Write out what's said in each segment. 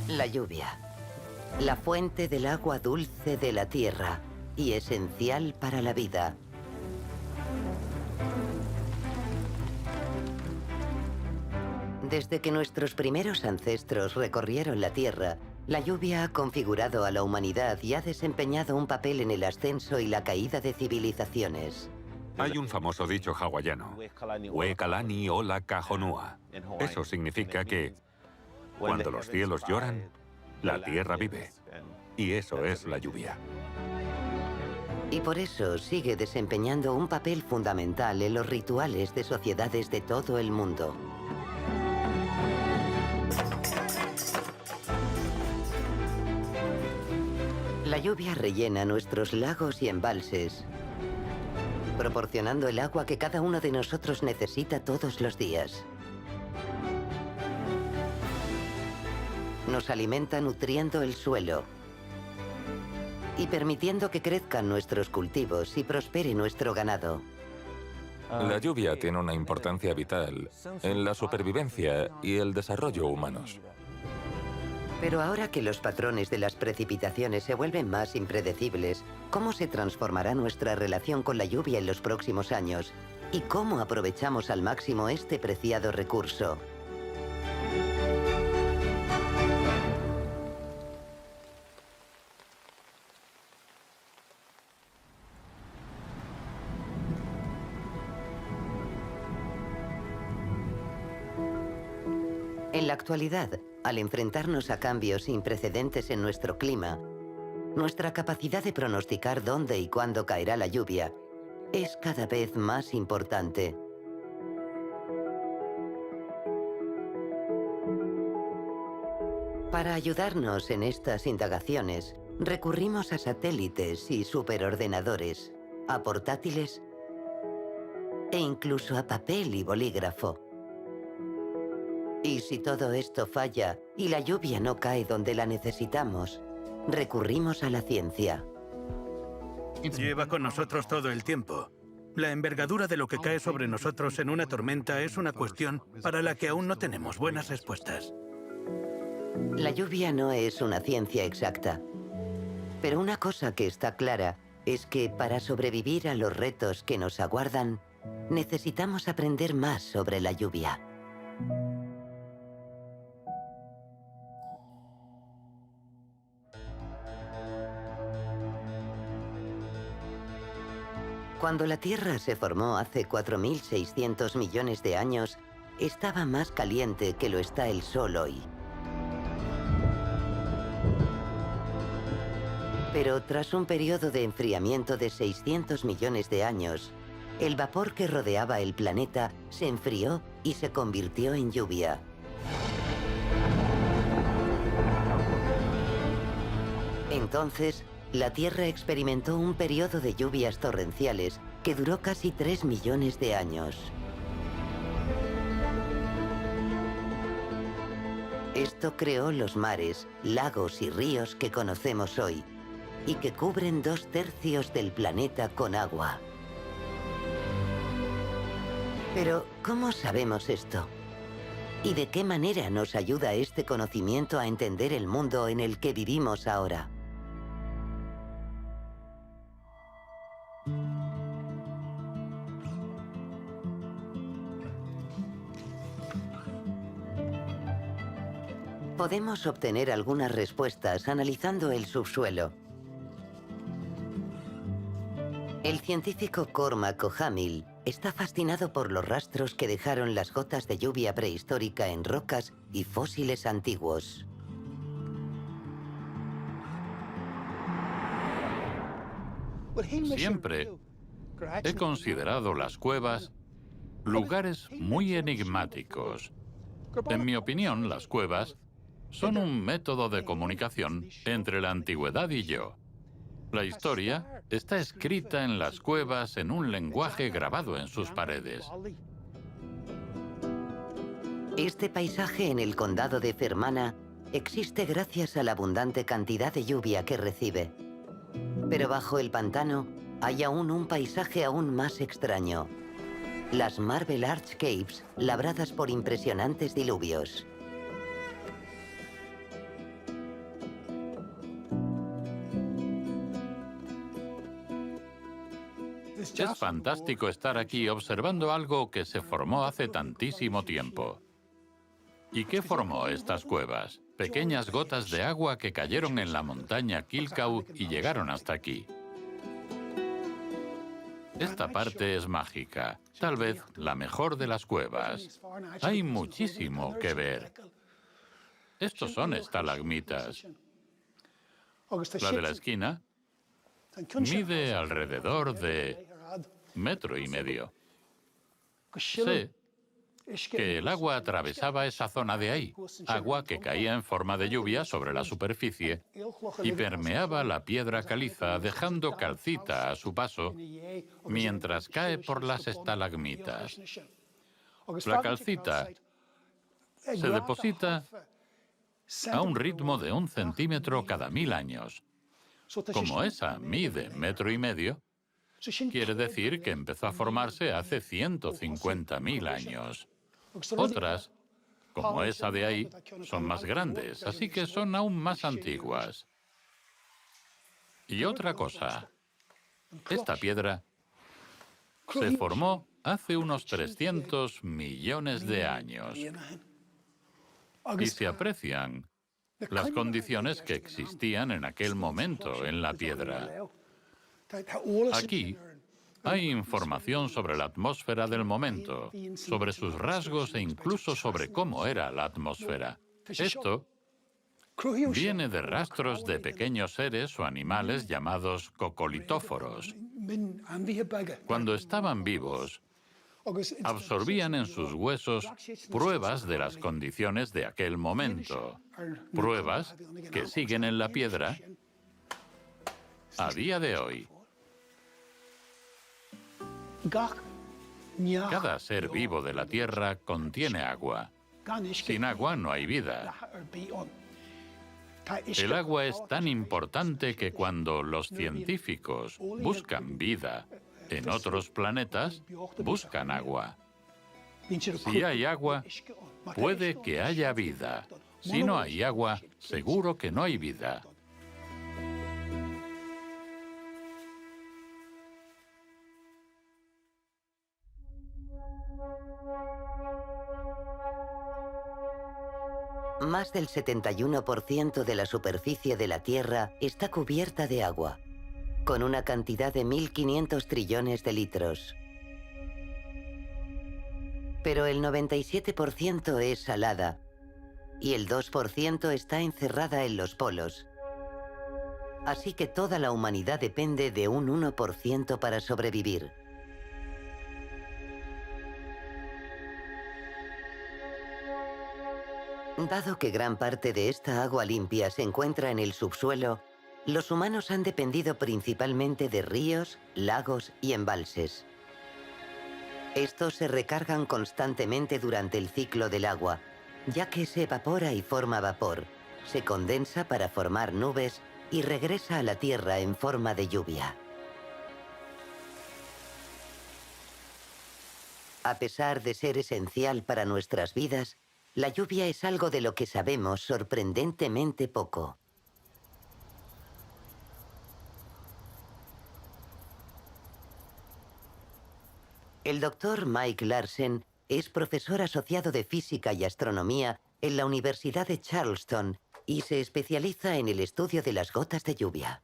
La lluvia. La fuente del agua dulce de la tierra y esencial para la vida. Desde que nuestros primeros ancestros recorrieron la tierra, la lluvia ha configurado a la humanidad y ha desempeñado un papel en el ascenso y la caída de civilizaciones. Hay un famoso dicho hawaiano, "Ue kalani ola kahonua". Eso significa que cuando los cielos lloran, la tierra vive. Y eso es la lluvia. Y por eso sigue desempeñando un papel fundamental en los rituales de sociedades de todo el mundo. La lluvia rellena nuestros lagos y embalses, proporcionando el agua que cada uno de nosotros necesita todos los días. Nos alimenta nutriendo el suelo y permitiendo que crezcan nuestros cultivos y prospere nuestro ganado. La lluvia tiene una importancia vital en la supervivencia y el desarrollo humanos. Pero ahora que los patrones de las precipitaciones se vuelven más impredecibles, ¿cómo se transformará nuestra relación con la lluvia en los próximos años? ¿Y cómo aprovechamos al máximo este preciado recurso? En la actualidad, al enfrentarnos a cambios sin precedentes en nuestro clima, nuestra capacidad de pronosticar dónde y cuándo caerá la lluvia es cada vez más importante. Para ayudarnos en estas indagaciones, recurrimos a satélites y superordenadores, a portátiles e incluso a papel y bolígrafo. Y si todo esto falla y la lluvia no cae donde la necesitamos, recurrimos a la ciencia. Lleva con nosotros todo el tiempo. La envergadura de lo que cae sobre nosotros en una tormenta es una cuestión para la que aún no tenemos buenas respuestas. La lluvia no es una ciencia exacta. Pero una cosa que está clara es que para sobrevivir a los retos que nos aguardan, necesitamos aprender más sobre la lluvia. Cuando la Tierra se formó hace 4.600 millones de años, estaba más caliente que lo está el Sol hoy. Pero tras un periodo de enfriamiento de 600 millones de años, el vapor que rodeaba el planeta se enfrió y se convirtió en lluvia. Entonces, la Tierra experimentó un periodo de lluvias torrenciales que duró casi 3 millones de años. Esto creó los mares, lagos y ríos que conocemos hoy, y que cubren 2/3 del planeta con agua. Pero, ¿cómo sabemos esto? ¿Y de qué manera nos ayuda este conocimiento a entender el mundo en el que vivimos ahora? Podemos obtener algunas respuestas analizando el subsuelo. El científico Cormac O'Hamill está fascinado por los rastros que dejaron las gotas de lluvia prehistórica en rocas y fósiles antiguos. Siempre he considerado las cuevas lugares muy enigmáticos. En mi opinión, las cuevas son un método de comunicación entre la antigüedad y yo. La historia está escrita en las cuevas en un lenguaje grabado en sus paredes. Este paisaje en el condado de Fermanagh existe gracias a la abundante cantidad de lluvia que recibe. Pero bajo el pantano hay aún un paisaje aún más extraño. Las Marble Arch Caves, labradas por impresionantes diluvios. Es fantástico estar aquí observando algo que se formó hace tantísimo tiempo. ¿Y qué formó estas cuevas? Pequeñas gotas de agua que cayeron en la montaña Kilkau y llegaron hasta aquí. Esta parte es mágica, tal vez la mejor de las cuevas. Hay muchísimo que ver. Estos son estalagmitas. La de la esquina mide alrededor de 1,5 metros. Sé que el agua atravesaba esa zona de ahí, agua que caía en forma de lluvia sobre la superficie y permeaba la piedra caliza, dejando calcita a su paso mientras cae por las estalagmitas. La calcita se deposita a un ritmo de 1 centímetro cada 1000 años. Como esa mide 1,5 metros, quiere decir que empezó a formarse hace 150.000 años. Otras, como esa de ahí, son más grandes, así que son aún más antiguas. Y otra cosa, esta piedra se formó hace unos 300 millones de años. Y se aprecian las condiciones que existían en aquel momento en la piedra. Aquí hay información sobre la atmósfera del momento, sobre sus rasgos e incluso sobre cómo era la atmósfera. Esto viene de rastros de pequeños seres o animales llamados cocolitóforos. Cuando estaban vivos, absorbían en sus huesos pruebas de las condiciones de aquel momento, pruebas que siguen en la piedra a día de hoy. Cada ser vivo de la Tierra contiene agua. Sin agua no hay vida. El agua es tan importante que cuando los científicos buscan vida en otros planetas, buscan agua. Si hay agua, puede que haya vida. Si no hay agua, seguro que no hay vida. Más del 71% de la superficie de la Tierra está cubierta de agua, con una cantidad de 1.500 trillones de litros. Pero el 97% es salada y el 2% está encerrada en los polos. Así que toda la humanidad depende de un 1% para sobrevivir. Dado que gran parte de esta agua limpia se encuentra en el subsuelo, los humanos han dependido principalmente de ríos, lagos y embalses. Estos se recargan constantemente durante el ciclo del agua, ya que se evapora y forma vapor, se condensa para formar nubes y regresa a la Tierra en forma de lluvia. A pesar de ser esencial para nuestras vidas, la lluvia es algo de lo que sabemos sorprendentemente poco. El doctor Mike Larsen es profesor asociado de Física y Astronomía en la Universidad de Charleston y se especializa en el estudio de las gotas de lluvia.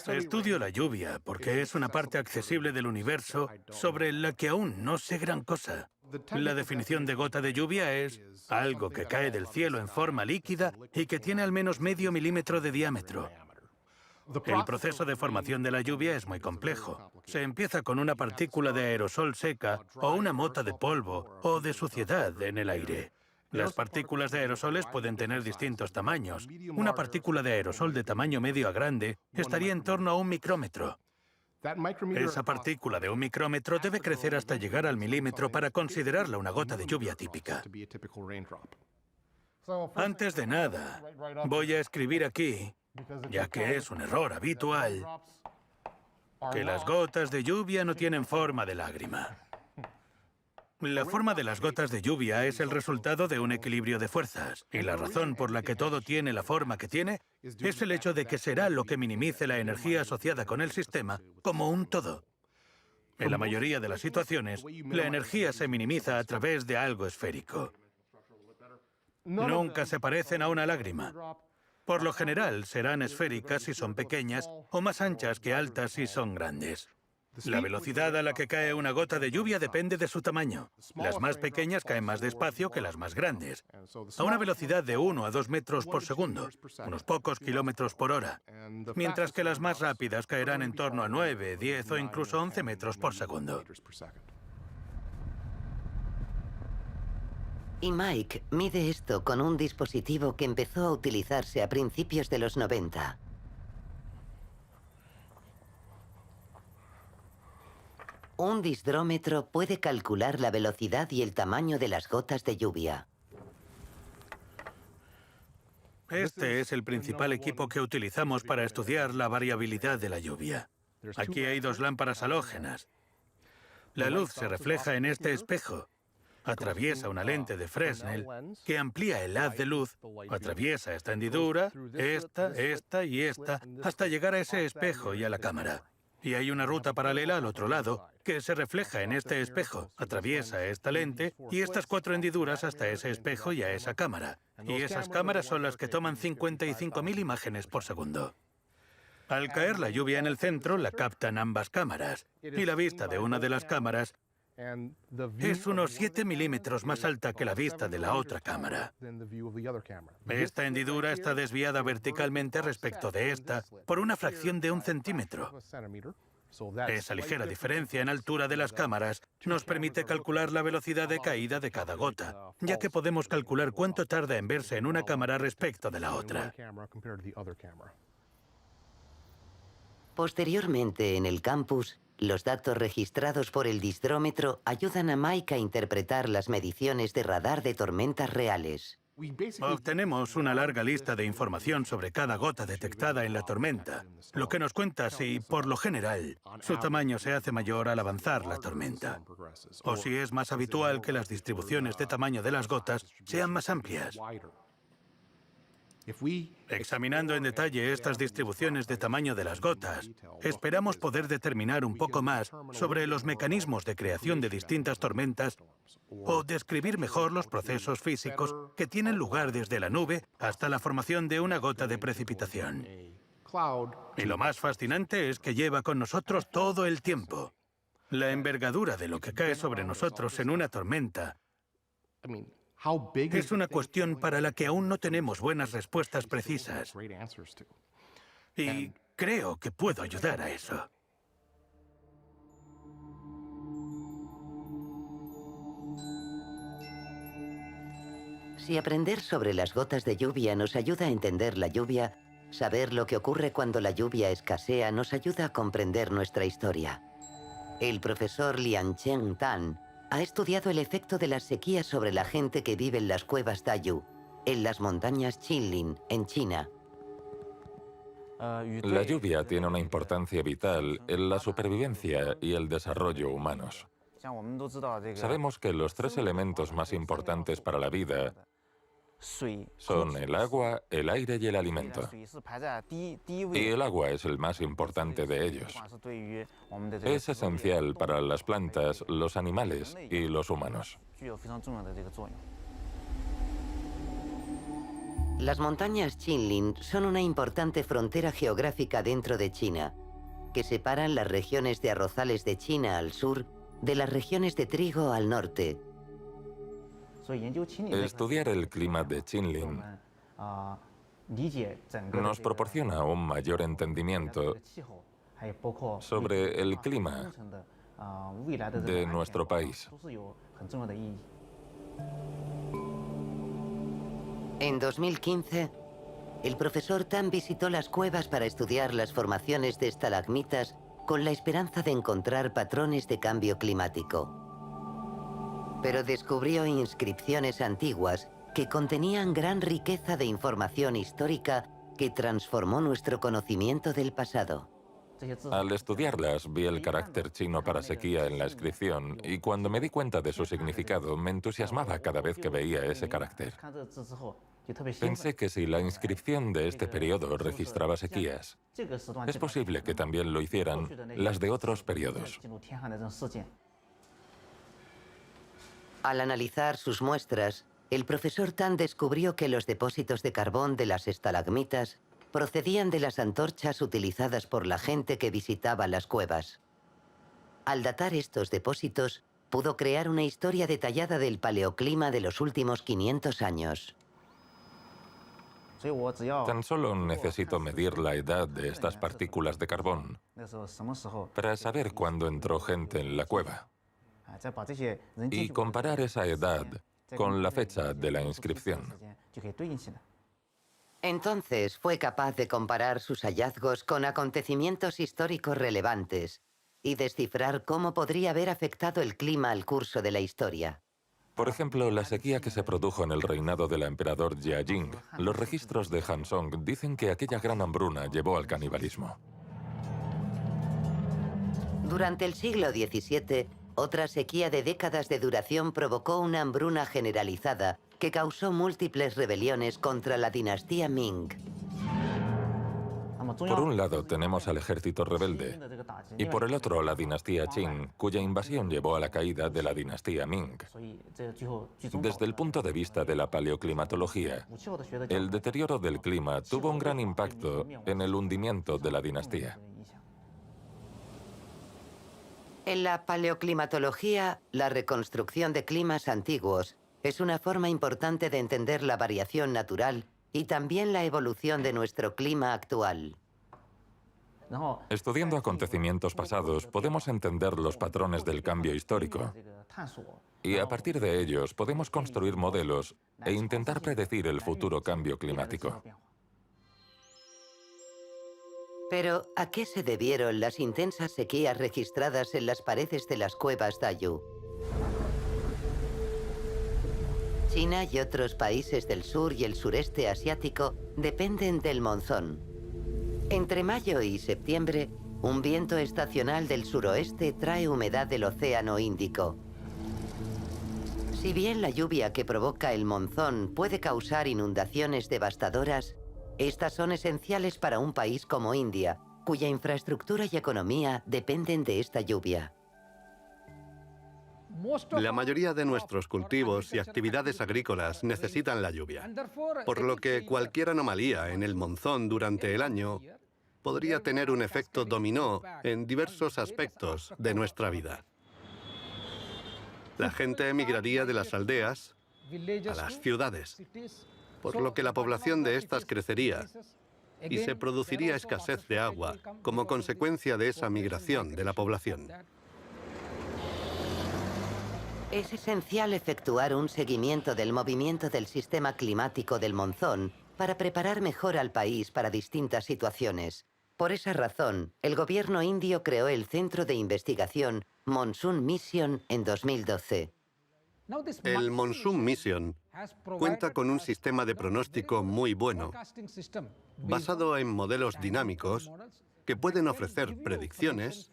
Estudio la lluvia porque es una parte accesible del universo sobre la que aún no sé gran cosa. La definición de gota de lluvia es algo que cae del cielo en forma líquida y que tiene al menos medio milímetro de diámetro. El proceso de formación de la lluvia es muy complejo. Se empieza con una partícula de aerosol seca o una mota de polvo o de suciedad en el aire. Las partículas de aerosoles pueden tener distintos tamaños. Una partícula de aerosol de tamaño medio a grande estaría en torno a 1 micrómetro. Esa partícula de 1 micrómetro debe crecer hasta llegar al milímetro para considerarla una gota de lluvia típica. Antes de nada, voy a escribir aquí, ya que es un error habitual, que las gotas de lluvia no tienen forma de lágrima. La forma de las gotas de lluvia es el resultado de un equilibrio de fuerzas, y la razón por la que todo tiene la forma que tiene es el hecho de que será lo que minimice la energía asociada con el sistema como un todo. En la mayoría de las situaciones, la energía se minimiza a través de algo esférico. Nunca se parecen a una lágrima. Por lo general, serán esféricas si son pequeñas o más anchas que altas si son grandes. La velocidad a la que cae una gota de lluvia depende de su tamaño. Las más pequeñas caen más despacio que las más grandes, a una velocidad de 1 a 2 metros por segundo, unos pocos kilómetros por hora, mientras que las más rápidas caerán en torno a 9, 10 o incluso 11 metros por segundo. Y Mike mide esto con un dispositivo que empezó a utilizarse a principios de los 90. Un disdrómetro puede calcular la velocidad y el tamaño de las gotas de lluvia. Este es el principal equipo que utilizamos para estudiar la variabilidad de la lluvia. Aquí hay 2 lámparas halógenas. La luz se refleja en este espejo. Atraviesa una lente de Fresnel que amplía el haz de luz, atraviesa esta hendidura, esta y esta, hasta llegar a ese espejo y a la cámara. Y hay una ruta paralela al otro lado, que se refleja en este espejo, atraviesa esta lente y estas 4 hendiduras hasta ese espejo y a esa cámara. Y esas cámaras son las que toman 55.000 imágenes por segundo. Al caer la lluvia en el centro, la captan ambas cámaras, y la vista de una de las cámaras es unos 7 milímetros más alta que la vista de la otra cámara. Esta hendidura está desviada verticalmente respecto de esta por una fracción de 1 centímetro. Esa ligera diferencia en altura de las cámaras nos permite calcular la velocidad de caída de cada gota, ya que podemos calcular cuánto tarda en verse en una cámara respecto de la otra. Posteriormente, en el campus, los datos registrados por el disdrómetro ayudan a Mike a interpretar las mediciones de radar de tormentas reales. Obtenemos una larga lista de información sobre cada gota detectada en la tormenta, lo que nos cuenta si, por lo general, su tamaño se hace mayor al avanzar la tormenta, o si es más habitual que las distribuciones de tamaño de las gotas sean más amplias. Examinando en detalle estas distribuciones de tamaño de las gotas, esperamos poder determinar un poco más sobre los mecanismos de creación de distintas tormentas o describir mejor los procesos físicos que tienen lugar desde la nube hasta la formación de una gota de precipitación. Y lo más fascinante es que lleva con nosotros todo el tiempo. La envergadura de lo que cae sobre nosotros en una tormenta es una cuestión para la que aún no tenemos buenas respuestas precisas. Y creo que puedo ayudar a eso. Si aprender sobre las gotas de lluvia nos ayuda a entender la lluvia, saber lo que ocurre cuando la lluvia escasea nos ayuda a comprender nuestra historia. El profesor Liancheng Tan ha estudiado el efecto de las sequías sobre la gente que vive en las cuevas Dayu, en las montañas Qinlin, en China. La lluvia tiene una importancia vital en la supervivencia y el desarrollo humanos. Sabemos que los 3 elementos más importantes para la vida son el agua, el aire y el alimento. Y el agua es el más importante de ellos. Es esencial para las plantas, los animales y los humanos. Las montañas Qinlin son una importante frontera geográfica dentro de China, que separan las regiones de arrozales de China al sur de las regiones de trigo al norte. Estudiar el clima de Qinlin nos proporciona un mayor entendimiento sobre el clima de nuestro país. En 2015, el profesor Tan visitó las cuevas para estudiar las formaciones de estalagmitas con la esperanza de encontrar patrones de cambio climático. Pero descubrió inscripciones antiguas que contenían gran riqueza de información histórica que transformó nuestro conocimiento del pasado. Al estudiarlas, vi el carácter chino para sequía en la inscripción y cuando me di cuenta de su significado, me entusiasmaba cada vez que veía ese carácter. Pensé que si la inscripción de este periodo registraba sequías, es posible que también lo hicieran las de otros periodos. Al analizar sus muestras, el profesor Tan descubrió que los depósitos de carbón de las estalagmitas procedían de las antorchas utilizadas por la gente que visitaba las cuevas. Al datar estos depósitos, pudo crear una historia detallada del paleoclima de los últimos 500 años. Tan solo necesito medir la edad de estas partículas de carbón para saber cuándo entró gente en la cueva y comparar esa edad con la fecha de la inscripción. Entonces fue capaz de comparar sus hallazgos con acontecimientos históricos relevantes y descifrar cómo podría haber afectado el clima al curso de la historia. Por ejemplo, la sequía que se produjo en el reinado del emperador Jiajing. Los registros de Hansong dicen que aquella gran hambruna llevó al canibalismo. Durante el siglo XVII, otra sequía de décadas de duración provocó una hambruna generalizada que causó múltiples rebeliones contra la dinastía Ming. Por un lado tenemos al ejército rebelde y por el otro la dinastía Qing, cuya invasión llevó a la caída de la dinastía Ming. Desde el punto de vista de la paleoclimatología, el deterioro del clima tuvo un gran impacto en el hundimiento de la dinastía. En la paleoclimatología, la reconstrucción de climas antiguos es una forma importante de entender la variación natural y también la evolución de nuestro clima actual. Estudiando acontecimientos pasados, podemos entender los patrones del cambio histórico. Y a partir de ellos podemos construir modelos e intentar predecir el futuro cambio climático. Pero, ¿a qué se debieron las intensas sequías registradas en las paredes de las cuevas Dayu? China y otros países del sur y el sureste asiático dependen del monzón. Entre mayo y septiembre, un viento estacional del suroeste trae humedad del Océano Índico. Si bien la lluvia que provoca el monzón puede causar inundaciones devastadoras, estas son esenciales para un país como India, cuya infraestructura y economía dependen de esta lluvia. La mayoría de nuestros cultivos y actividades agrícolas necesitan la lluvia, por lo que cualquier anomalía en el monzón durante el año podría tener un efecto dominó en diversos aspectos de nuestra vida. La gente emigraría de las aldeas a las ciudades, por lo que la población de estas crecería y se produciría escasez de agua como consecuencia de esa migración de la población. Es esencial efectuar un seguimiento del movimiento del sistema climático del monzón para preparar mejor al país para distintas situaciones. Por esa razón, el gobierno indio creó el Centro de Investigación Monsoon Mission en 2012. El Monsoon Mission cuenta con un sistema de pronóstico muy bueno, basado en modelos dinámicos que pueden ofrecer predicciones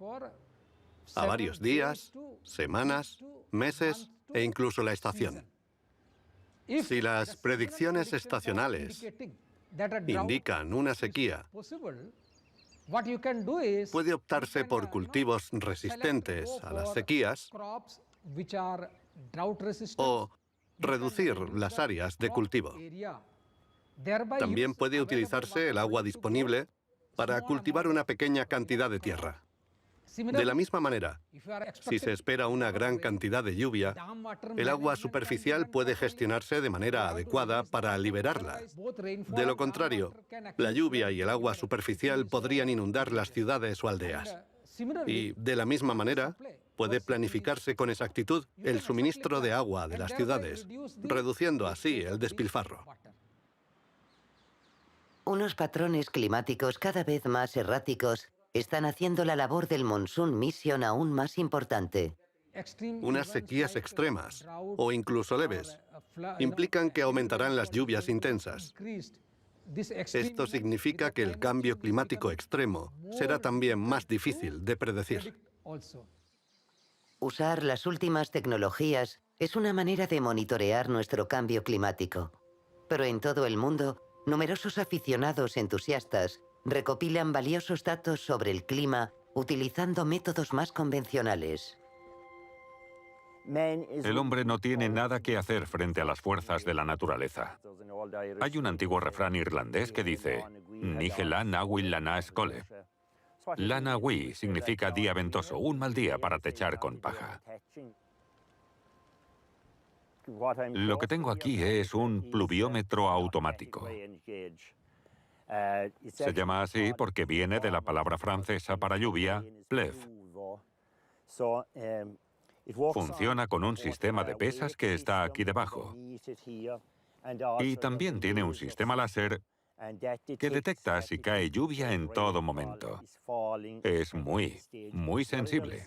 a varios días, semanas, meses e incluso la estación. Si las predicciones estacionales indican una sequía, puede optarse por cultivos resistentes a las sequías o reducir las áreas de cultivo. También puede utilizarse el agua disponible para cultivar una pequeña cantidad de tierra. De la misma manera, si se espera una gran cantidad de lluvia, el agua superficial puede gestionarse de manera adecuada para liberarla. De lo contrario, la lluvia y el agua superficial podrían inundar las ciudades o aldeas. Y, de la misma manera, puede planificarse con exactitud el suministro de agua de las ciudades, reduciendo así el despilfarro. Unos patrones climáticos cada vez más erráticos están haciendo la labor del Monsoon Mission aún más importante. Unas sequías extremas, o incluso leves, implican que aumentarán las lluvias intensas. Esto significa que el cambio climático extremo será también más difícil de predecir. Usar las últimas tecnologías es una manera de monitorear nuestro cambio climático. Pero en todo el mundo, numerosos aficionados entusiastas recopilan valiosos datos sobre el clima utilizando métodos más convencionales. El hombre no tiene nada que hacer frente a las fuerzas de la naturaleza. Hay un antiguo refrán irlandés que dice, Nige la nawi lana escole. Lana wi significa día ventoso, un mal día para techar con paja. Lo que tengo aquí es un pluviómetro automático. Se llama así porque viene de la palabra francesa para lluvia, pleuve. Funciona con un sistema de pesas que está aquí debajo. Y también tiene un sistema láser que detecta si cae lluvia en todo momento. Es muy sensible.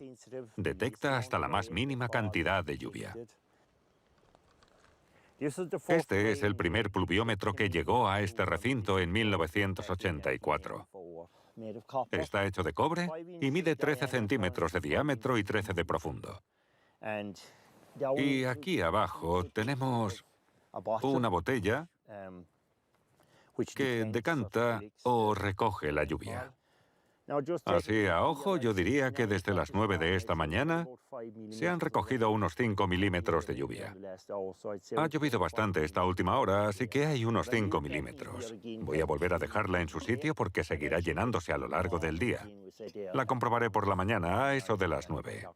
Detecta hasta la más mínima cantidad de lluvia. Este es el primer pluviómetro que llegó a este recinto en 1984. Está hecho de cobre y mide 13 centímetros de diámetro y 13 de profundo. Y aquí abajo tenemos una botella que decanta o recoge la lluvia. Así a ojo yo diría que desde las 9 de esta mañana se han recogido unos 5 milímetros de lluvia. Ha llovido bastante esta última hora, así que hay unos 5 milímetros. Voy a volver a dejarla en su sitio porque seguirá llenándose a lo largo del día. La comprobaré por la mañana a eso de las 9.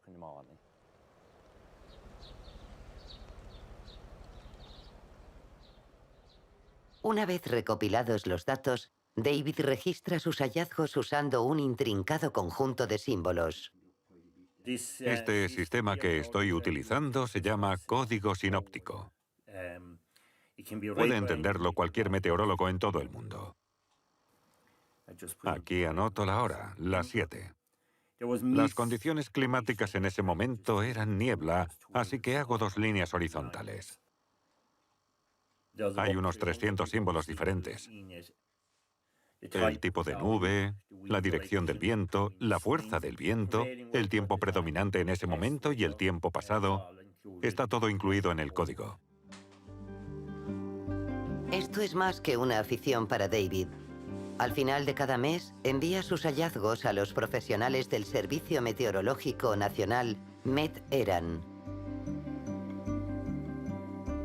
Una vez recopilados los datos, David registra sus hallazgos usando un intrincado conjunto de símbolos. Este sistema que estoy utilizando se llama código sinóptico. Puede entenderlo cualquier meteorólogo en todo el mundo. Aquí anoto la hora, las 7. Las condiciones climáticas en ese momento eran niebla, así que hago 2 líneas horizontales. Hay unos 300 símbolos diferentes. El tipo de nube, la dirección del viento, la fuerza del viento, el tiempo predominante en ese momento y el tiempo pasado. Está todo incluido en el código. Esto es más que una afición para David. Al final de cada mes, envía sus hallazgos a los profesionales del Servicio Meteorológico Nacional, Met-Eran.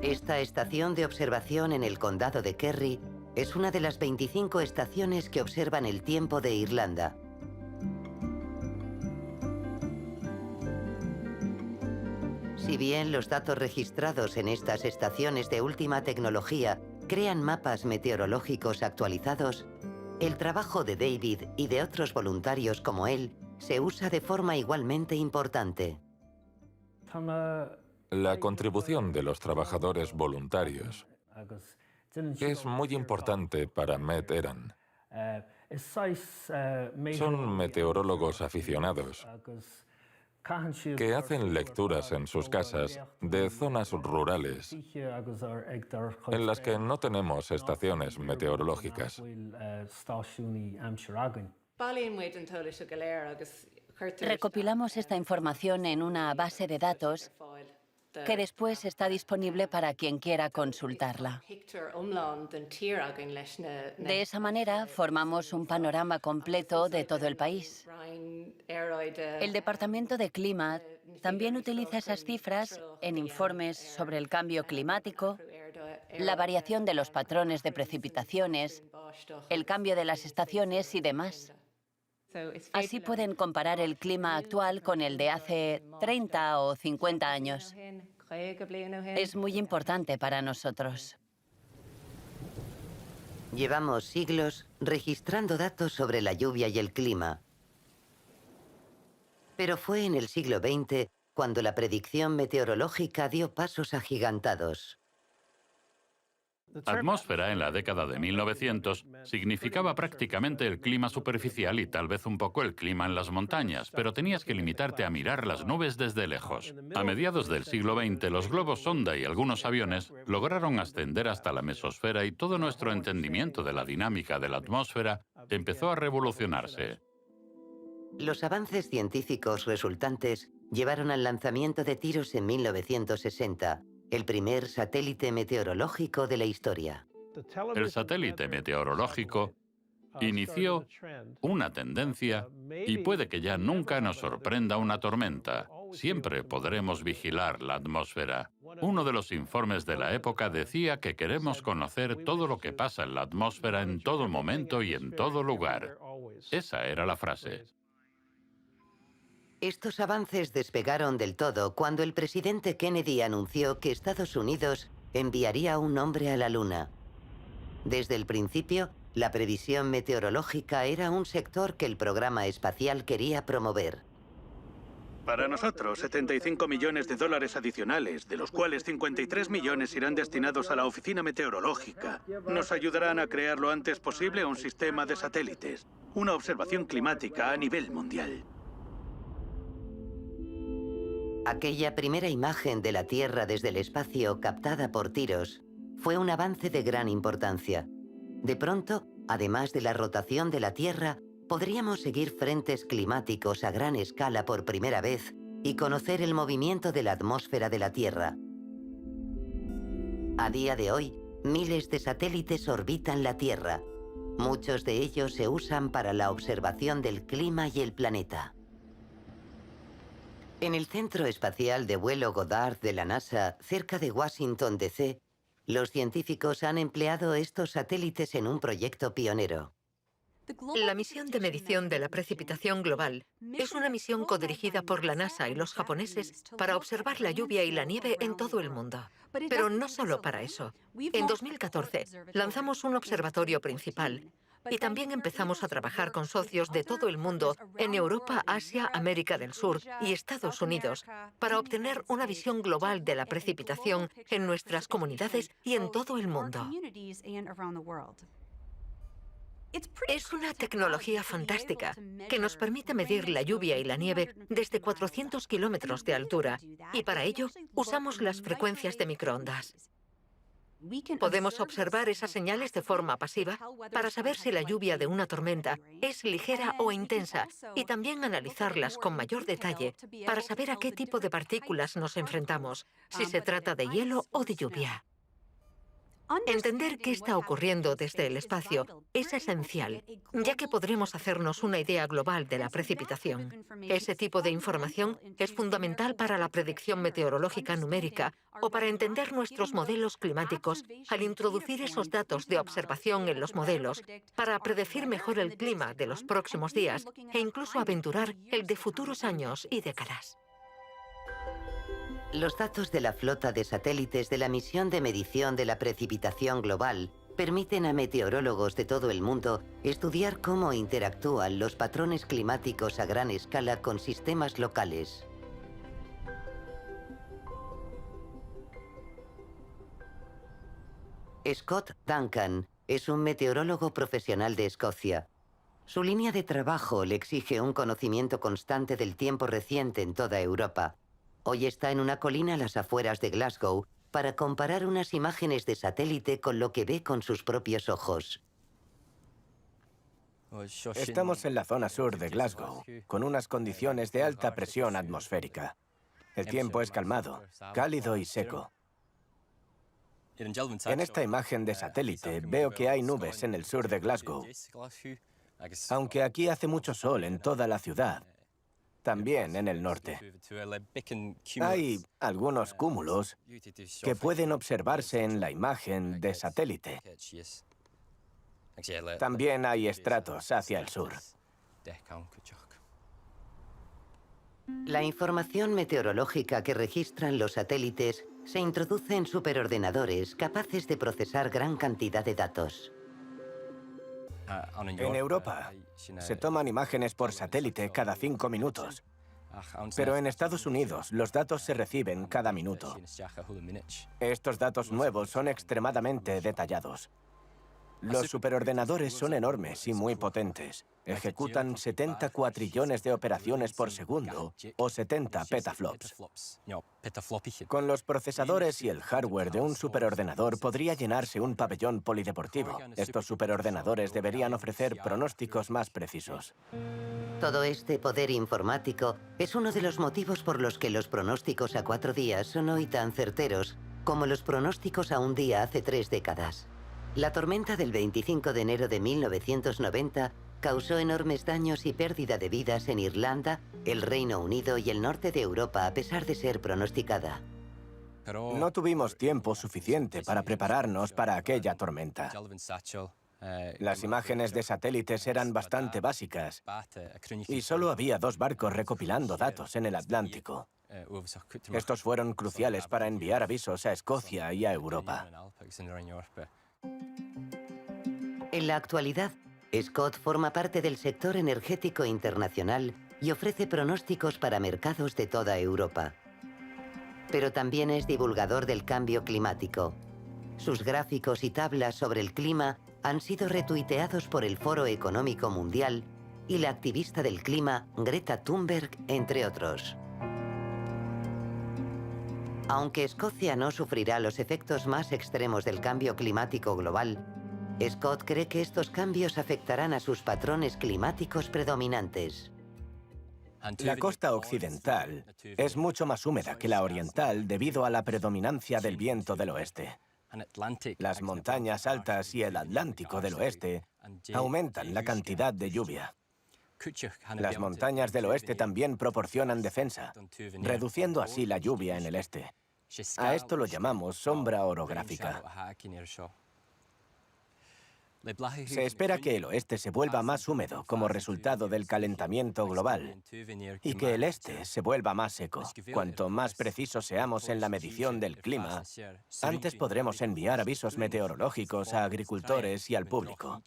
Esta estación de observación en el condado de Kerry es una de las 25 estaciones que observan el tiempo de Irlanda. Si bien los datos registrados en estas estaciones de última tecnología crean mapas meteorológicos actualizados, el trabajo de David y de otros voluntarios como él se usa de forma igualmente importante. La contribución de los trabajadores voluntarios es muy importante para Met-Eran. Son meteorólogos aficionados que hacen lecturas en sus casas de zonas rurales en las que no tenemos estaciones meteorológicas. Recopilamos esta información en una base de datos que después está disponible para quien quiera consultarla. De esa manera, formamos un panorama completo de todo el país. El Departamento de Clima también utiliza esas cifras en informes sobre el cambio climático, la variación de los patrones de precipitaciones, el cambio de las estaciones y demás. Así pueden comparar el clima actual con el de hace 30 o 50 años. Es muy importante para nosotros. Llevamos siglos registrando datos sobre la lluvia y el clima. Pero fue en el siglo XX cuando la predicción meteorológica dio pasos agigantados. Atmósfera en la década de 1900 significaba prácticamente el clima superficial y tal vez un poco el clima en las montañas, pero tenías que limitarte a mirar las nubes desde lejos. A mediados del siglo XX, los globos sonda y algunos aviones lograron ascender hasta la mesosfera y todo nuestro entendimiento de la dinámica de la atmósfera empezó a revolucionarse. Los avances científicos resultantes llevaron al lanzamiento de TIROS en 1960, el primer satélite meteorológico de la historia. El satélite meteorológico inició una tendencia y puede que ya nunca nos sorprenda una tormenta. Siempre podremos vigilar la atmósfera. Uno de los informes de la época decía que queremos conocer todo lo que pasa en la atmósfera en todo momento y en todo lugar. Esa era la frase. Estos avances despegaron del todo cuando el presidente Kennedy anunció que Estados Unidos enviaría a un hombre a la Luna. Desde el principio, la previsión meteorológica era un sector que el programa espacial quería promover. Para nosotros, 75 millones de dólares adicionales, de los cuales 53 millones irán destinados a la Oficina Meteorológica, nos ayudarán a crear lo antes posible un sistema de satélites, una observación climática a nivel mundial. Aquella primera imagen de la Tierra desde el espacio captada por tiros fue un avance de gran importancia. De pronto, además de la rotación de la Tierra, podríamos seguir frentes climáticos a gran escala por primera vez y conocer el movimiento de la atmósfera de la Tierra. A día de hoy, miles de satélites orbitan la Tierra. Muchos de ellos se usan para la observación del clima y el planeta. En el Centro Espacial de Vuelo Goddard de la NASA, cerca de Washington, D.C., los científicos han empleado estos satélites en un proyecto pionero. La misión de medición de la precipitación global es una misión codirigida por la NASA y los japoneses para observar la lluvia y la nieve en todo el mundo. Pero no solo para eso. En 2014 lanzamos un observatorio principal y también empezamos a trabajar con socios de todo el mundo en Europa, Asia, América del Sur y Estados Unidos para obtener una visión global de la precipitación en nuestras comunidades y en todo el mundo. Es una tecnología fantástica que nos permite medir la lluvia y la nieve desde 400 kilómetros de altura y para ello usamos las frecuencias de microondas. Podemos observar esas señales de forma pasiva para saber si la lluvia de una tormenta es ligera o intensa y también analizarlas con mayor detalle para saber a qué tipo de partículas nos enfrentamos, si se trata de hielo o de lluvia. Entender qué está ocurriendo desde el espacio es esencial, ya que podremos hacernos una idea global de la precipitación. Ese tipo de información es fundamental para la predicción meteorológica numérica o para entender nuestros modelos climáticos al introducir esos datos de observación en los modelos para predecir mejor el clima de los próximos días e incluso aventurar el de futuros años y décadas. Los datos de la flota de satélites de la misión de medición de la precipitación global permiten a meteorólogos de todo el mundo estudiar cómo interactúan los patrones climáticos a gran escala con sistemas locales. Scott Duncan es un meteorólogo profesional de Escocia. Su línea de trabajo le exige un conocimiento constante del tiempo reciente en toda Europa. Hoy está en una colina a las afueras de Glasgow para comparar unas imágenes de satélite con lo que ve con sus propios ojos. Estamos en la zona sur de Glasgow, con unas condiciones de alta presión atmosférica. El tiempo es calmado, cálido y seco. En esta imagen de satélite veo que hay nubes en el sur de Glasgow, aunque aquí hace mucho sol en toda la ciudad. También en el norte. Hay algunos cúmulos que pueden observarse en la imagen de satélite. También hay estratos hacia el sur. La información meteorológica que registran los satélites se introduce en superordenadores capaces de procesar gran cantidad de datos. En Europa se toman imágenes por satélite cada 5 minutos. Pero en Estados Unidos los datos se reciben cada minuto. Estos datos nuevos son extremadamente detallados. Los superordenadores son enormes y muy potentes. Ejecutan 70 cuatrillones de operaciones por segundo o 70 petaflops. Con los procesadores y el hardware de un superordenador podría llenarse un pabellón polideportivo. Estos superordenadores deberían ofrecer pronósticos más precisos. Todo este poder informático es uno de los motivos por los que los pronósticos a 4 días son hoy tan certeros como los pronósticos a un día hace 3 décadas. La tormenta del 25 de enero de 1990 causó enormes daños y pérdida de vidas en Irlanda, el Reino Unido y el norte de Europa, a pesar de ser pronosticada. No tuvimos tiempo suficiente para prepararnos para aquella tormenta. Las imágenes de satélites eran bastante básicas y solo había 2 barcos recopilando datos en el Atlántico. Estos fueron cruciales para enviar avisos a Escocia y a Europa. En la actualidad, Scott forma parte del sector energético internacional y ofrece pronósticos para mercados de toda Europa. Pero también es divulgador del cambio climático. Sus gráficos y tablas sobre el clima han sido retuiteados por el Foro Económico Mundial y la activista del clima Greta Thunberg, entre otros. Aunque Escocia no sufrirá los efectos más extremos del cambio climático global, Scott cree que estos cambios afectarán a sus patrones climáticos predominantes. La costa occidental es mucho más húmeda que la oriental debido a la predominancia del viento del oeste. Las montañas altas y el Atlántico del oeste aumentan la cantidad de lluvia. Las montañas del oeste también proporcionan defensa, reduciendo así la lluvia en el este. A esto lo llamamos sombra orográfica. Se espera que el oeste se vuelva más húmedo como resultado del calentamiento global y que el este se vuelva más seco. Cuanto más precisos seamos en la medición del clima, antes podremos enviar avisos meteorológicos a agricultores y al público.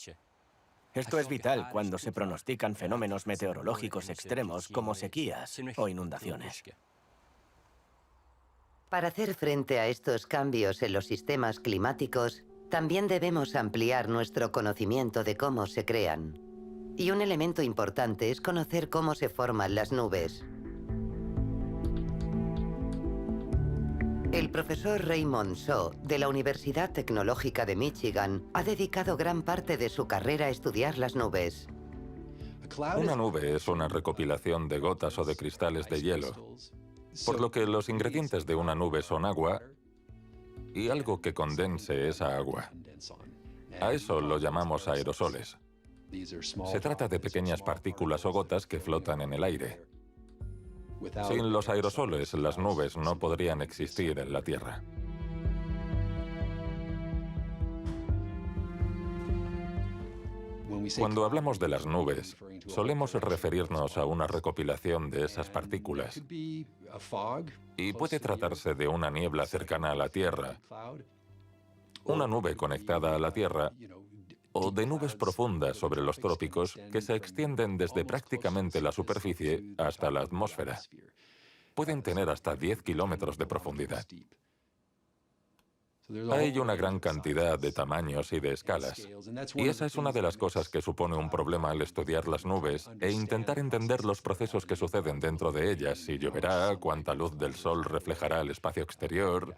Esto es vital cuando se pronostican fenómenos meteorológicos extremos como sequías o inundaciones. Para hacer frente a estos cambios en los sistemas climáticos, también debemos ampliar nuestro conocimiento de cómo se crean. Y un elemento importante es conocer cómo se forman las nubes. El profesor Raymond So, de la Universidad Tecnológica de Michigan, ha dedicado gran parte de su carrera a estudiar las nubes. Una nube es una recopilación de gotas o de cristales de hielo, por lo que los ingredientes de una nube son agua y algo que condense esa agua. A eso lo llamamos aerosoles. Se trata de pequeñas partículas o gotas que flotan en el aire. Sin los aerosoles, las nubes no podrían existir en la Tierra. Cuando hablamos de las nubes, solemos referirnos a una recopilación de esas partículas. Y puede tratarse de una niebla cercana a la Tierra, una nube conectada a la Tierra, o de nubes profundas sobre los trópicos que se extienden desde prácticamente la superficie hasta la atmósfera. Pueden tener hasta 10 kilómetros de profundidad. Hay una gran cantidad de tamaños y de escalas, y esa es una de las cosas que supone un problema al estudiar las nubes e intentar entender los procesos que suceden dentro de ellas, si lloverá, cuánta luz del sol reflejará el espacio exterior.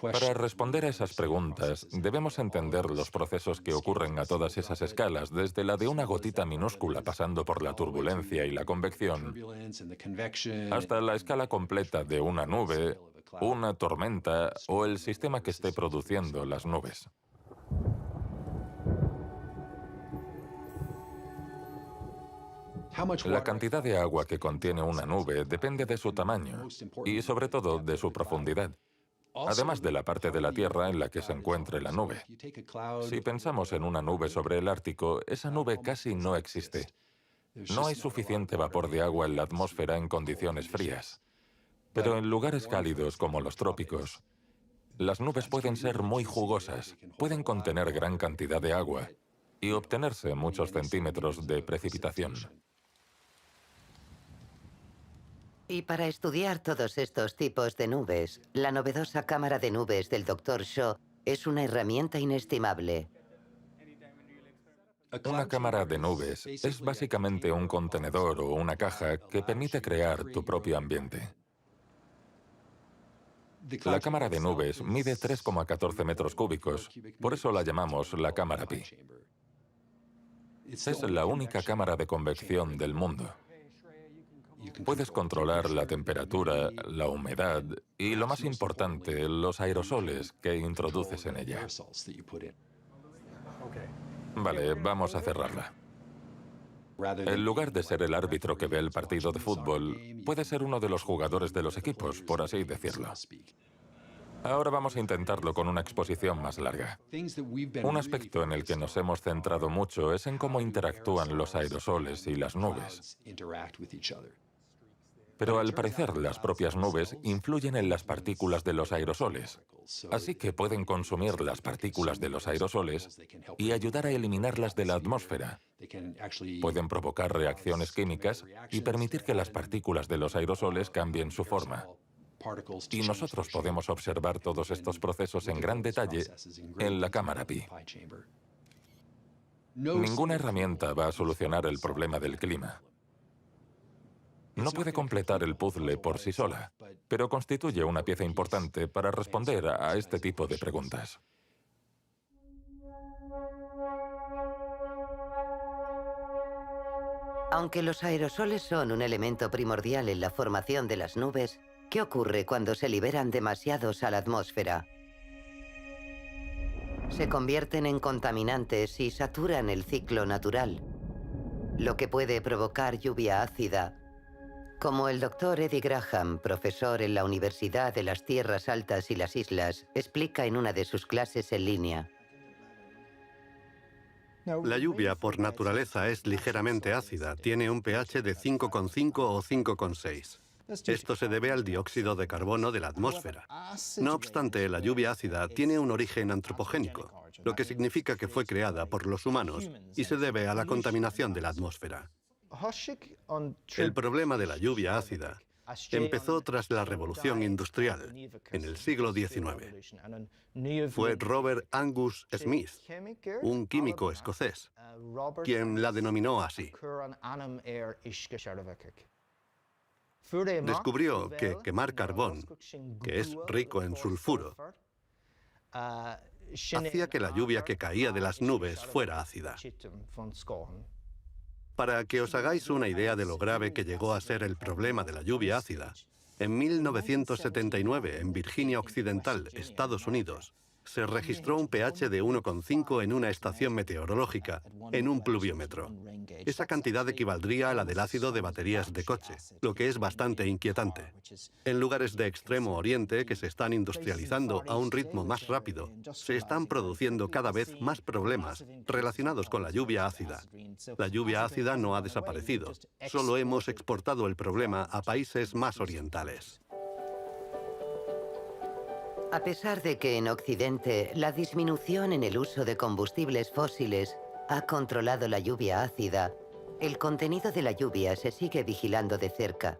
Para responder a esas preguntas, debemos entender los procesos que ocurren a todas esas escalas, desde la de una gotita minúscula pasando por la turbulencia y la convección, hasta la escala completa de una nube, una tormenta o el sistema que esté produciendo las nubes. La cantidad de agua que contiene una nube depende de su tamaño y, sobre todo, de su profundidad, además de la parte de la Tierra en la que se encuentre la nube. Si pensamos en una nube sobre el Ártico, esa nube casi no existe. No hay suficiente vapor de agua en la atmósfera en condiciones frías. Pero en lugares cálidos como los trópicos, las nubes pueden ser muy jugosas, pueden contener gran cantidad de agua y obtenerse muchos centímetros de precipitación. Y para estudiar todos estos tipos de nubes, la novedosa cámara de nubes del Dr. So es una herramienta inestimable. Una cámara de nubes es básicamente un contenedor o una caja que permite crear tu propio ambiente. La cámara de nubes mide 3,14 metros cúbicos, por eso la llamamos la cámara Pi. Es la única cámara de convección del mundo. Puedes controlar la temperatura, la humedad y, lo más importante, los aerosoles que introduces en ella. Vale, vamos a cerrarla. En lugar de ser el árbitro que ve el partido de fútbol, puede ser uno de los jugadores de los equipos, por así decirlo. Ahora vamos a intentarlo con una exposición más larga. Un aspecto en el que nos hemos centrado mucho es en cómo interactúan los aerosoles y las nubes. Pero al parecer las propias nubes influyen en las partículas de los aerosoles, así que pueden consumir las partículas de los aerosoles y ayudar a eliminarlas de la atmósfera. Pueden provocar reacciones químicas y permitir que las partículas de los aerosoles cambien su forma. Y nosotros podemos observar todos estos procesos en gran detalle en la cámara Pi. Ninguna herramienta va a solucionar el problema del clima. No puede completar el puzzle por sí sola, pero constituye una pieza importante para responder a este tipo de preguntas. Aunque los aerosoles son un elemento primordial en la formación de las nubes, ¿qué ocurre cuando se liberan demasiados a la atmósfera? Se convierten en contaminantes y saturan el ciclo natural, lo que puede provocar lluvia ácida, como el Dr. Eddie Graham, profesor en la Universidad de las Tierras Altas y las Islas, explica en una de sus clases en línea. La lluvia, por naturaleza, es ligeramente ácida. Tiene un pH de 5,5 o 5,6. Esto se debe al dióxido de carbono de la atmósfera. No obstante, la lluvia ácida tiene un origen antropogénico, lo que significa que fue creada por los humanos y se debe a la contaminación de la atmósfera. El problema de la lluvia ácida empezó tras la Revolución Industrial, en el siglo XIX. Fue Robert Angus Smith, un químico escocés, quien la denominó así. Descubrió que quemar carbón, que es rico en sulfuro, hacía que la lluvia que caía de las nubes fuera ácida. Para que os hagáis una idea de lo grave que llegó a ser el problema de la lluvia ácida, en 1979, en Virginia Occidental, Estados Unidos, se registró un pH de 1,5 en una estación meteorológica, en un pluviómetro. Esa cantidad equivaldría a la del ácido de baterías de coche, lo que es bastante inquietante. En lugares de Extremo Oriente, que se están industrializando a un ritmo más rápido, se están produciendo cada vez más problemas relacionados con la lluvia ácida. La lluvia ácida no ha desaparecido, solo hemos exportado el problema a países más orientales. A pesar de que en Occidente la disminución en el uso de combustibles fósiles ha controlado la lluvia ácida, el contenido de la lluvia se sigue vigilando de cerca.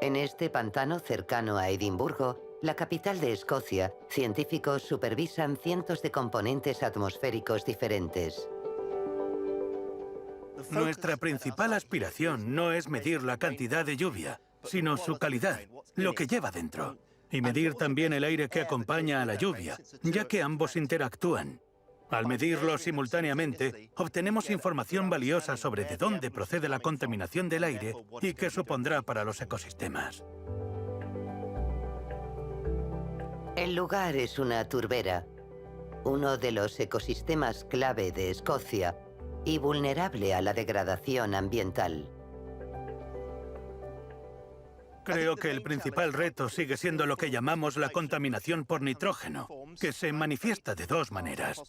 En este pantano cercano a Edimburgo, la capital de Escocia, científicos supervisan cientos de componentes atmosféricos diferentes. Nuestra principal aspiración no es medir la cantidad de lluvia, sino su calidad, lo que lleva dentro. Y medir también el aire que acompaña a la lluvia, ya que ambos interactúan. Al medirlos simultáneamente, obtenemos información valiosa sobre de dónde procede la contaminación del aire y qué supondrá para los ecosistemas. El lugar es una turbera, uno de los ecosistemas clave de Escocia y vulnerable a la degradación ambiental. Creo que el principal reto sigue siendo lo que llamamos la contaminación por nitrógeno, que se manifiesta de dos maneras: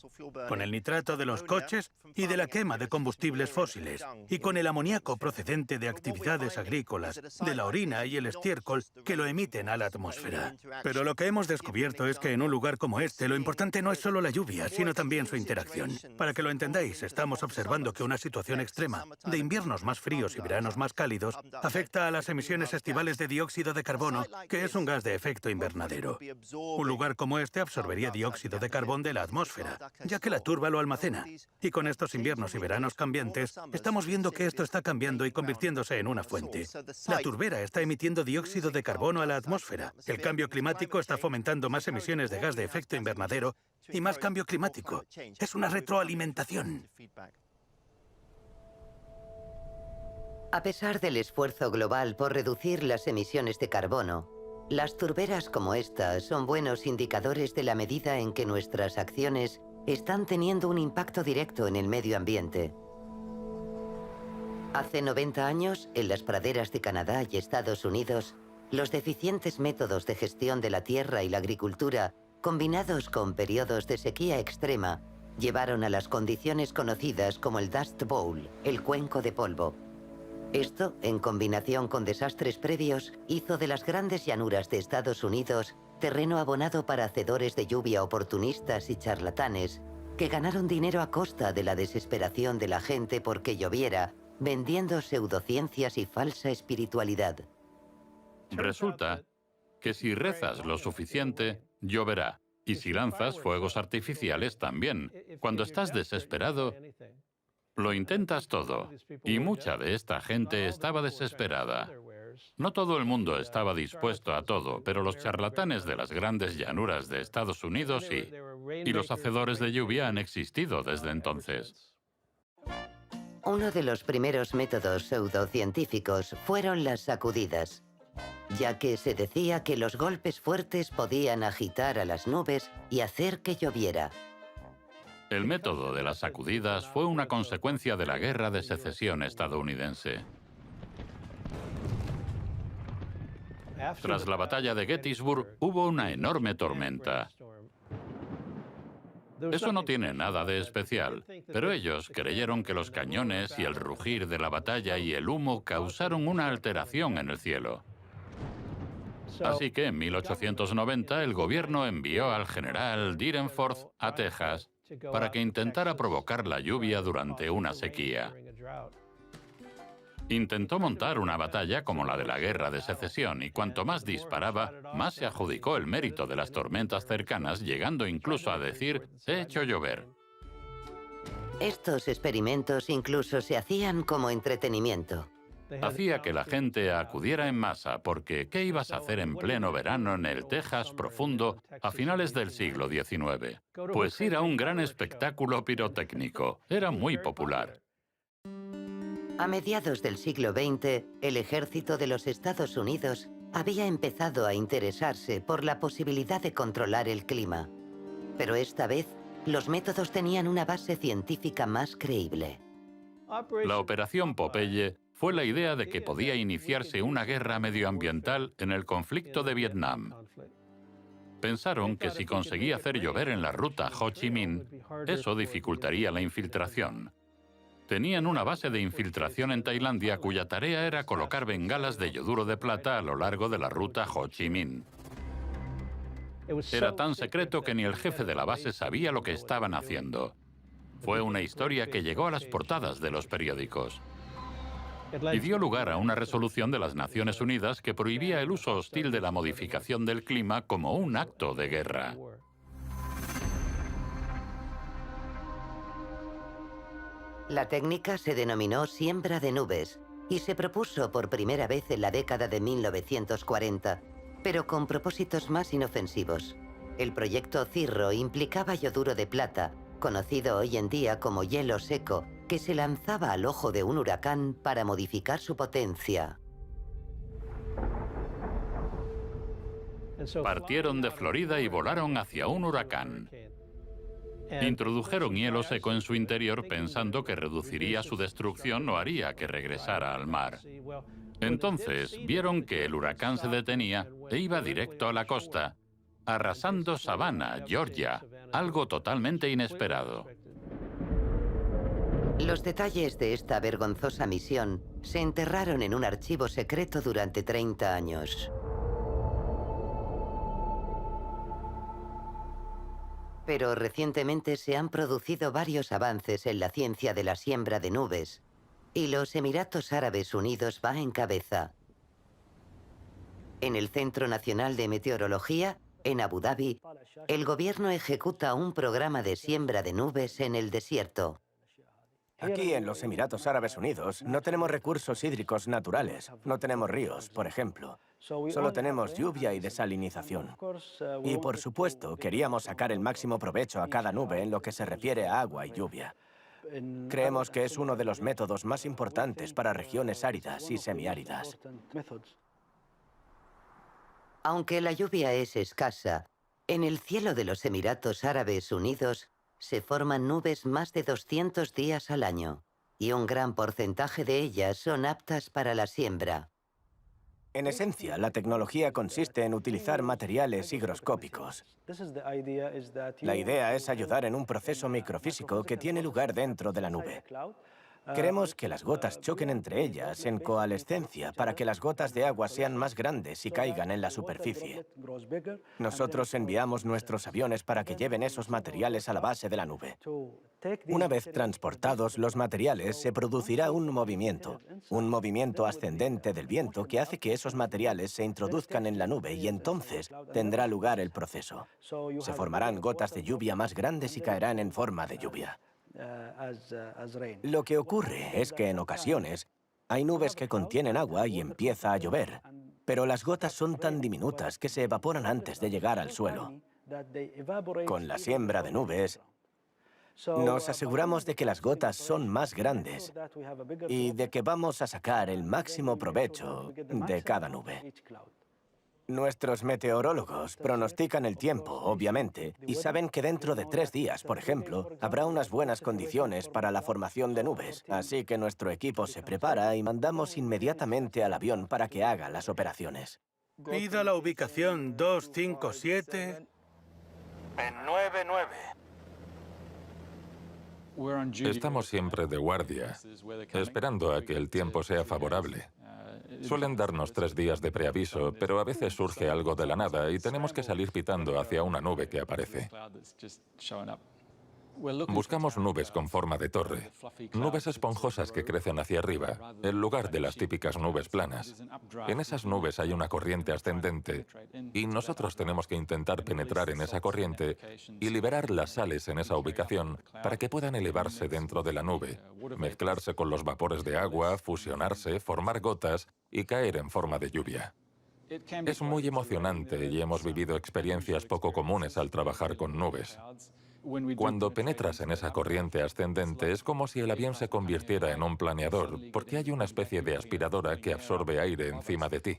con el nitrato de los coches y de la quema de combustibles fósiles, y con el amoníaco procedente de actividades agrícolas, de la orina y el estiércol que lo emiten a la atmósfera. Pero lo que hemos descubierto es que en un lugar como este lo importante no es solo la lluvia, sino también su interacción. Para que lo entendáis, estamos observando que una situación extrema, de inviernos más fríos y veranos más cálidos, afecta a las emisiones estivales de dióxido de carbono, que es un gas de efecto invernadero. Un lugar como este absorbería dióxido de carbón de la atmósfera, ya que la turba lo almacena. Y con estos inviernos y veranos cambiantes, estamos viendo que esto está cambiando y convirtiéndose en una fuente. La turbera está emitiendo dióxido de carbono a la atmósfera. El cambio climático está fomentando más emisiones de gas de efecto invernadero y más cambio climático. Es una retroalimentación. A pesar del esfuerzo global por reducir las emisiones de carbono, las turberas como esta son buenos indicadores de la medida en que nuestras acciones están teniendo un impacto directo en el medio ambiente. Hace 90 años, en las praderas de Canadá y Estados Unidos, los deficientes métodos de gestión de la tierra y la agricultura, combinados con periodos de sequía extrema, llevaron a las condiciones conocidas como el Dust Bowl, el cuenco de polvo. Esto, en combinación con desastres previos, hizo de las grandes llanuras de Estados Unidos terreno abonado para hacedores de lluvia oportunistas y charlatanes, que ganaron dinero a costa de la desesperación de la gente porque lloviera, vendiendo pseudociencias y falsa espiritualidad. Resulta que si rezas lo suficiente, lloverá. Y si lanzas fuegos artificiales, también. Cuando estás desesperado, lo intentas todo. Y mucha de esta gente estaba desesperada. No todo el mundo estaba dispuesto a todo, pero los charlatanes de las grandes llanuras de Estados Unidos sí. Y los hacedores de lluvia han existido desde entonces. Uno de los primeros métodos pseudocientíficos fueron las sacudidas, ya que se decía que los golpes fuertes podían agitar a las nubes y hacer que lloviera. El método de las sacudidas fue una consecuencia de la Guerra de Secesión estadounidense. Tras la batalla de Gettysburg, hubo una enorme tormenta. Eso no tiene nada de especial, pero ellos creyeron que los cañones y el rugir de la batalla y el humo causaron una alteración en el cielo. Así que en 1890 el gobierno envió al general Dyrenforth a Texas para que intentara provocar la lluvia durante una sequía. Intentó montar una batalla como la de la Guerra de Secesión y cuanto más disparaba, más se adjudicó el mérito de las tormentas cercanas, llegando incluso a decir, «he hecho llover». Estos experimentos incluso se hacían como entretenimiento. Hacía que la gente acudiera en masa, porque ¿qué ibas a hacer en pleno verano en el Texas profundo a finales del siglo XIX? Pues ir a un gran espectáculo pirotécnico. Era muy popular. A mediados del siglo XX, el ejército de los Estados Unidos había empezado a interesarse por la posibilidad de controlar el clima. Pero esta vez, los métodos tenían una base científica más creíble. La Operación Popeye fue la idea de que podía iniciarse una guerra medioambiental en el conflicto de Vietnam. Pensaron que si conseguía hacer llover en la ruta Ho Chi Minh, eso dificultaría la infiltración. Tenían una base de infiltración en Tailandia cuya tarea era colocar bengalas de yoduro de plata a lo largo de la ruta Ho Chi Minh. Era tan secreto que ni el jefe de la base sabía lo que estaban haciendo. Fue una historia que llegó a las portadas de los periódicos. Y dio lugar a una resolución de las Naciones Unidas que prohibía el uso hostil de la modificación del clima como un acto de guerra. La técnica se denominó siembra de nubes y se propuso por primera vez en la década de 1940, pero con propósitos más inofensivos. El proyecto Cirro implicaba yoduro de plata, conocido hoy en día como hielo seco, que se lanzaba al ojo de un huracán para modificar su potencia. Partieron de Florida y volaron hacia un huracán. Introdujeron hielo seco en su interior pensando que reduciría su destrucción o haría que regresara al mar. Entonces vieron que el huracán se detenía e iba directo a la costa, arrasando Savannah, Georgia, algo totalmente inesperado. Los detalles de esta vergonzosa misión se enterraron en un archivo secreto durante 30 años. Pero recientemente se han producido varios avances en la ciencia de la siembra de nubes, y los Emiratos Árabes Unidos va en cabeza. En el Centro Nacional de Meteorología, en Abu Dhabi, el gobierno ejecuta un programa de siembra de nubes en el desierto. Aquí en los Emiratos Árabes Unidos no tenemos recursos hídricos naturales, no tenemos ríos, por ejemplo. Solo tenemos lluvia y desalinización. Y por supuesto, queríamos sacar el máximo provecho a cada nube en lo que se refiere a agua y lluvia. Creemos que es uno de los métodos más importantes para regiones áridas y semiáridas. Aunque la lluvia es escasa, en el cielo de los Emiratos Árabes Unidos se forman nubes más de 200 días al año, y un gran porcentaje de ellas son aptas para la siembra. En esencia, la tecnología consiste en utilizar materiales higroscópicos. La idea es ayudar en un proceso microfísico que tiene lugar dentro de la nube. Queremos que las gotas choquen entre ellas en coalescencia para que las gotas de agua sean más grandes y caigan en la superficie. Nosotros enviamos nuestros aviones para que lleven esos materiales a la base de la nube. Una vez transportados los materiales, se producirá un movimiento ascendente del viento que hace que esos materiales se introduzcan en la nube y entonces tendrá lugar el proceso. Se formarán gotas de lluvia más grandes y caerán en forma de lluvia. Lo que ocurre es que en ocasiones hay nubes que contienen agua y empieza a llover, pero las gotas son tan diminutas que se evaporan antes de llegar al suelo. Con la siembra de nubes, nos aseguramos de que las gotas son más grandes y de que vamos a sacar el máximo provecho de cada nube. Nuestros meteorólogos pronostican el tiempo, obviamente, y saben que dentro de 3 días, por ejemplo, habrá unas buenas condiciones para la formación de nubes. Así que nuestro equipo se prepara y mandamos inmediatamente al avión para que haga las operaciones. Pida la ubicación 257 en 99. Estamos siempre de guardia, esperando a que el tiempo sea favorable. Suelen darnos 3 días de preaviso, pero a veces surge algo de la nada y tenemos que salir pitando hacia una nube que aparece. Buscamos nubes con forma de torre, nubes esponjosas que crecen hacia arriba, en lugar de las típicas nubes planas. En esas nubes hay una corriente ascendente y nosotros tenemos que intentar penetrar en esa corriente y liberar las sales en esa ubicación para que puedan elevarse dentro de la nube, mezclarse con los vapores de agua, fusionarse, formar gotas y caer en forma de lluvia. Es muy emocionante y hemos vivido experiencias poco comunes al trabajar con nubes. Cuando penetras en esa corriente ascendente es como si el avión se convirtiera en un planeador, porque hay una especie de aspiradora que absorbe aire encima de ti.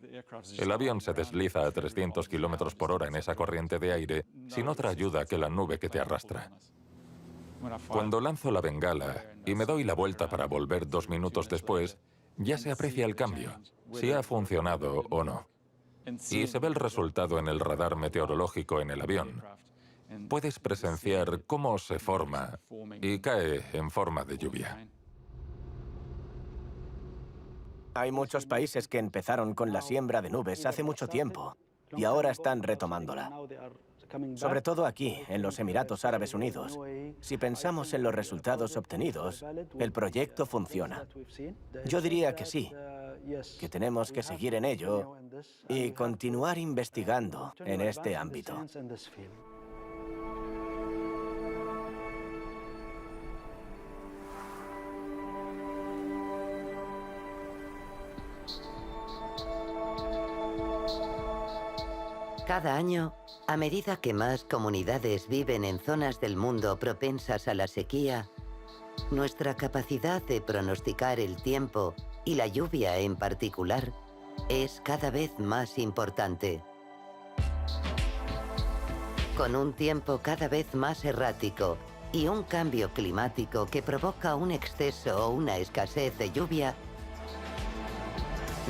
El avión se desliza a 300 km por hora en esa corriente de aire sin otra ayuda que la nube que te arrastra. Cuando lanzo la bengala y me doy la vuelta para volver 2 minutos después, ya se aprecia el cambio, si ha funcionado o no. Y se ve el resultado en el radar meteorológico en el avión. Puedes presenciar cómo se forma y cae en forma de lluvia. Hay muchos países que empezaron con la siembra de nubes hace mucho tiempo y ahora están retomándola. Sobre todo aquí, en los Emiratos Árabes Unidos. Si pensamos en los resultados obtenidos, el proyecto funciona. Yo diría que sí, que tenemos que seguir en ello y continuar investigando en este ámbito. Cada año, a medida que más comunidades viven en zonas del mundo propensas a la sequía, nuestra capacidad de pronosticar el tiempo y la lluvia en particular es cada vez más importante. Con un tiempo cada vez más errático y un cambio climático que provoca un exceso o una escasez de lluvia,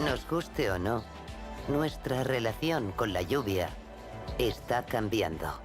nos guste o no, nuestra relación con la lluvia está cambiando.